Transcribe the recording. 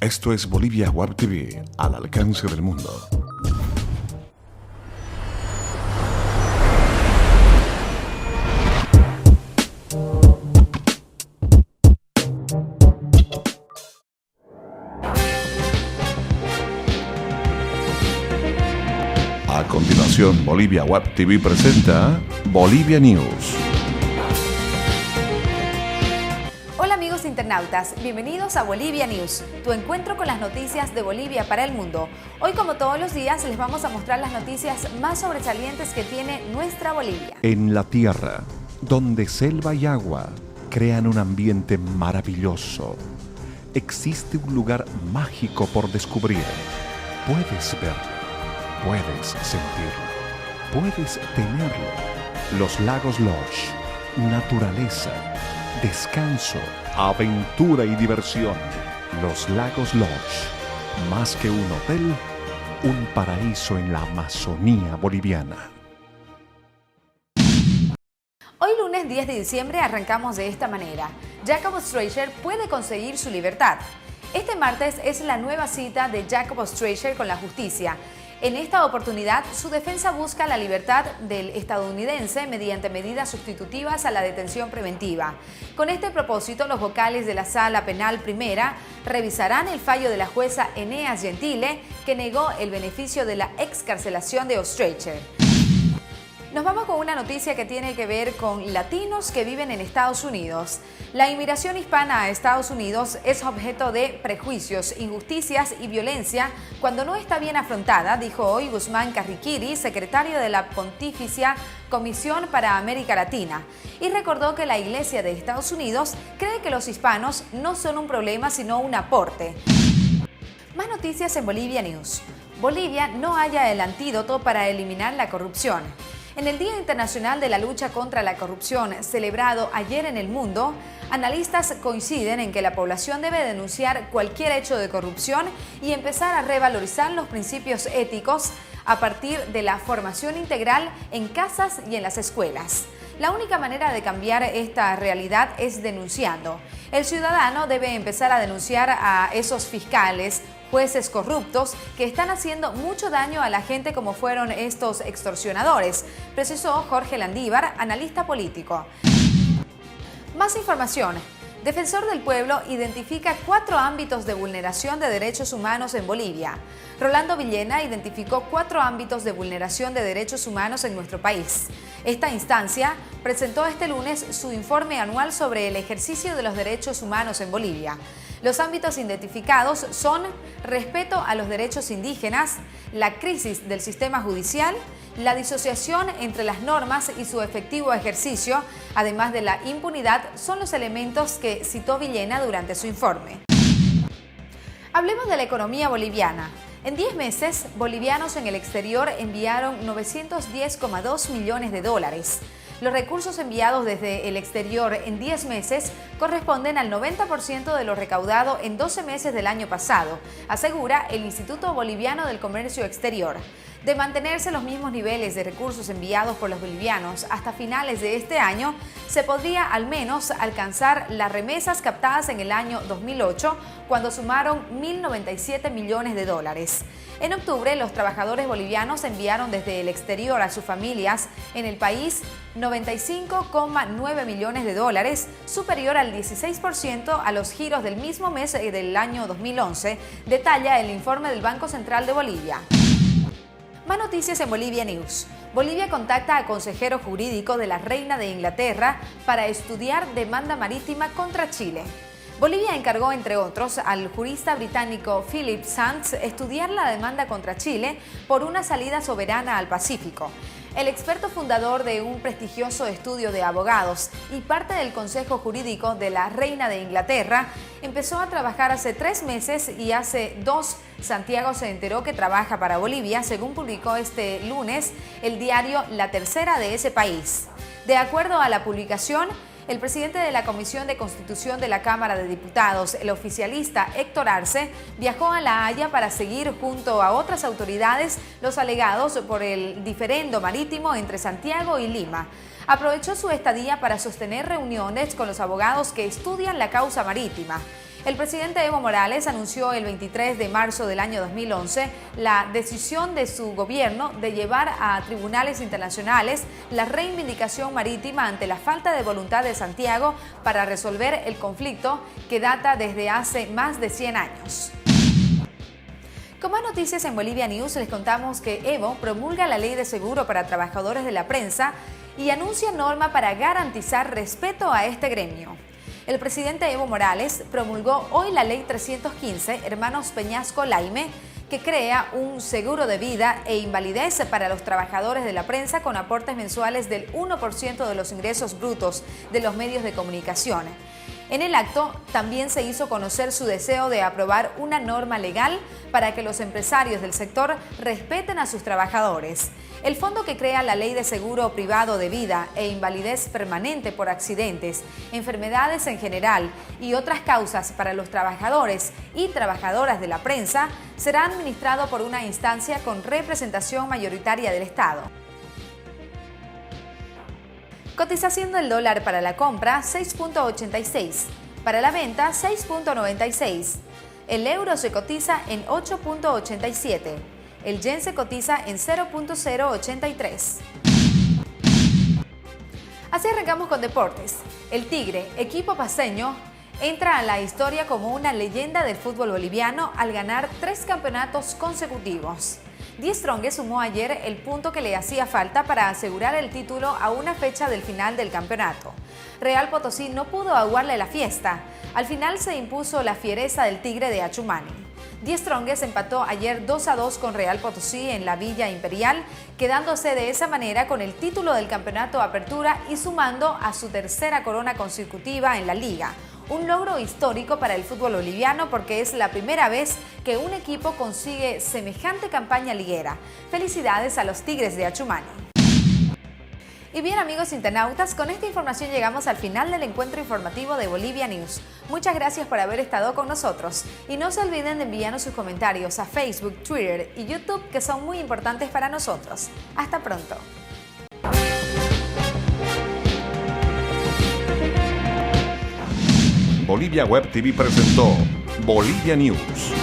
Esto es Bolivia Web TV, al alcance del mundo. A continuación, Bolivia Web TV presenta Bolivia News. Hola amigos internautas, bienvenidos a Bolivia News, tu encuentro con las noticias de Bolivia para el mundo. Hoy, como todos los días, les vamos a mostrar las noticias más sobresalientes que tiene nuestra Bolivia. En la tierra, donde selva y agua crean un ambiente maravilloso, existe un lugar mágico por descubrir. Puedes verlo, puedes sentirlo, puedes tenerlo. Los Lagos Lodge, naturaleza, descanso, aventura y diversión. Los Lagos Lodge, más que un hotel, un paraíso en la Amazonía boliviana. Hoy lunes 10 de diciembre arrancamos de esta manera. Jacob Streicher puede conseguir su libertad. Este martes es la nueva cita de Jacob Streicher con la justicia. En esta oportunidad, su defensa busca la libertad del estadounidense mediante medidas sustitutivas a la detención preventiva. Con este propósito, los vocales de la Sala Penal Primera revisarán el fallo de la jueza Eneas Gentile, que negó el beneficio de la excarcelación de Streicher. Nos vamos con una noticia que tiene que ver con latinos que viven en Estados Unidos. La inmigración hispana a Estados Unidos es objeto de prejuicios, injusticias y violencia cuando no está bien afrontada, dijo hoy Guzmán Carriquiri, secretario de la Pontificia Comisión para América Latina, y recordó que la Iglesia de Estados Unidos cree que los hispanos no son un problema sino un aporte. Más noticias en Bolivia News. Bolivia no halla el antídoto para eliminar la corrupción. En el Día Internacional de la Lucha contra la Corrupción, celebrado ayer en el mundo, analistas coinciden en que la población debe denunciar cualquier hecho de corrupción y empezar a revalorizar los principios éticos a partir de la formación integral en casas y en las escuelas. La única manera de cambiar esta realidad es denunciando. El ciudadano debe empezar a denunciar a esos fiscales, jueces corruptos que están haciendo mucho daño a la gente como fueron estos extorsionadores, precisó Jorge Landívar, analista político. Más información. Defensor del Pueblo identifica 4 ámbitos de vulneración de derechos humanos en Bolivia. Rolando Villena identificó 4 ámbitos de vulneración de derechos humanos en nuestro país. Esta instancia presentó este lunes su informe anual sobre el ejercicio de los derechos humanos en Bolivia. Los ámbitos identificados son respeto a los derechos indígenas, la crisis del sistema judicial, la disociación entre las normas y su efectivo ejercicio, además de la impunidad, son los elementos que citó Villena durante su informe. Hablemos de la economía boliviana. En 10 meses, bolivianos en el exterior enviaron 910,2 millones de dólares. Los recursos enviados desde el exterior en 10 meses corresponden al 90% de lo recaudado en 12 meses del año pasado, asegura el Instituto Boliviano del Comercio Exterior. De mantenerse los mismos niveles de recursos enviados por los bolivianos hasta finales de este año, se podría al menos alcanzar las remesas captadas en el año 2008, cuando sumaron 1.097 millones de dólares. En octubre, los trabajadores bolivianos enviaron desde el exterior a sus familias en el país 95,9 millones de dólares, superior al 16% a los giros del mismo mes del año 2011, detalla el informe del Banco Central de Bolivia. Más noticias en Bolivia News. Bolivia contacta a consejero jurídico de la Reina de Inglaterra para estudiar demanda marítima contra Chile. Bolivia encargó, entre otros, al jurista británico Philip Sands estudiar la demanda contra Chile por una salida soberana al Pacífico. El experto fundador de un prestigioso estudio de abogados y parte del Consejo Jurídico de la Reina de Inglaterra empezó a trabajar hace 3 meses y hace 2 Santiago se enteró que trabaja para Bolivia, según publicó este lunes el diario La Tercera de ese país. De acuerdo a la publicación, el presidente de la Comisión de Constitución de la Cámara de Diputados, el oficialista Héctor Arce, viajó a La Haya para seguir junto a otras autoridades los alegados por el diferendo marítimo entre Santiago y Lima. aprovechó su estadía para sostener reuniones con los abogados que estudian la causa marítima. El presidente Evo Morales anunció el 23 de marzo del año 2011 la decisión de su gobierno de llevar a tribunales internacionales la reivindicación marítima ante la falta de voluntad de Santiago para resolver el conflicto que data desde hace más de 100 años. Con más noticias en Bolivia News les contamos que Evo promulga la ley de seguro para trabajadores de la prensa y anuncia norma para garantizar respeto a este gremio. El presidente Evo Morales promulgó hoy la ley 315, Hermanos Peñasco Laime, que crea un seguro de vida e invalidez para los trabajadores de la prensa con aportes mensuales del 1% de los ingresos brutos de los medios de comunicación. En el acto también se hizo conocer su deseo de aprobar una norma legal para que los empresarios del sector respeten a sus trabajadores. El fondo que crea la Ley de Seguro Privado de Vida e Invalidez Permanente por accidentes, enfermedades en general y otras causas para los trabajadores y trabajadoras de la prensa será administrado por una instancia con representación mayoritaria del Estado. Cotización del dólar para la compra 6.86, para la venta 6.96. El euro se cotiza en 8.87. El yen se cotiza en 0.083. Así arrancamos con deportes. El Tigre, equipo paceño, entra a la historia como una leyenda del fútbol boliviano al ganar 3 campeonatos consecutivos. Die Strongest sumó ayer el punto que le hacía falta para asegurar el título a una fecha del final del campeonato. Real Potosí no pudo aguarle la fiesta. Al final se impuso la fiereza del Tigre de Achumani. Die Strongest empató ayer 2-2 con Real Potosí en la Villa Imperial, quedándose de esa manera con el título del campeonato Apertura y sumando a su tercera corona consecutiva en la liga. Un logro histórico para el fútbol boliviano porque es la primera vez que un equipo consigue semejante campaña liguera. Felicidades a los Tigres de Achumani. Y bien amigos internautas, con esta información llegamos al final del encuentro informativo de Bolivia News. Muchas gracias por haber estado con nosotros y no se olviden de enviarnos sus comentarios a Facebook, Twitter y YouTube que son muy importantes para nosotros. Hasta pronto. Bolivia Web TV presentó Bolivia News.